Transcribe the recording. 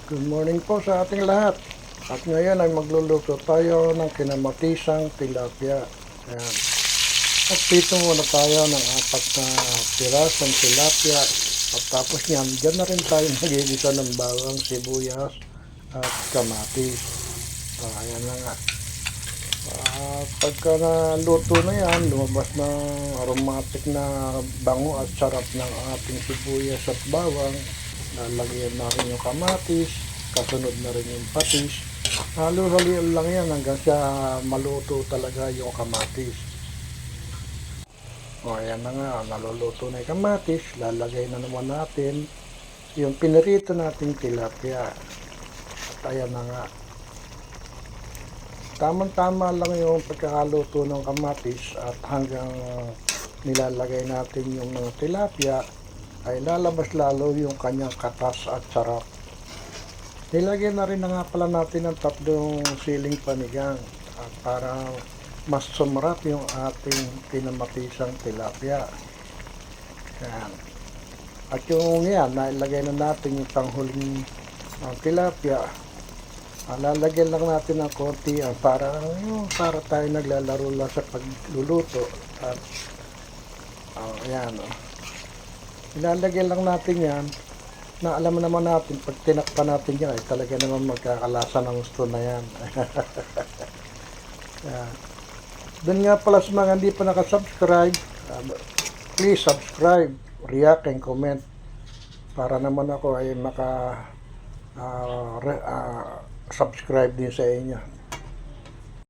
Good morning po sa ating lahat. At ngayon ay magluluto tayo ng kinamatisang tilapia. Ayan. At dito muna tayo ng 4 na pirasong tilapia. At tapos dyan na rin tayo magigisa ng bawang, sibuyas at kamatis. Ayan na nga. At pagka naluto na yan, lumabas ng aromatic na bango at sarap ng ating sibuyas at bawang. Lalagyan na rin yung kamatis, kasunod na rin yung patis. Halo-halian lang yan hanggang sa maluto talaga yung kamatis. O ayan na nga, naluluto na yung kamatis. Lalagay na naman natin yung pinirito nating tilapia. At ayan na nga. Tamang-tama lang yung pagkakaluto ng kamatis at hanggang nilalagay natin yung mga tilapia ay lalabas lalo yung kanyang katas at sarap. Nilagyan na rin na nga pala natin ang 3 siling panigang at para mas sumarap yung ating kinamatisang tilapia. Yan. At yung yan, nailagay na natin yung panghuling tilapia. Lalagyan lang natin ng konti para tayo naglalaro lang sa pagluluto. At ayan. Ilalagyan lang natin yan na alam naman natin pag tinakpan natin yan ay talaga naman magkakalasa ng gusto na yan. Doon nga pala sa mga hindi pa nakasubscribe, please subscribe, react and comment para naman ako ay subscribe din sa inyo.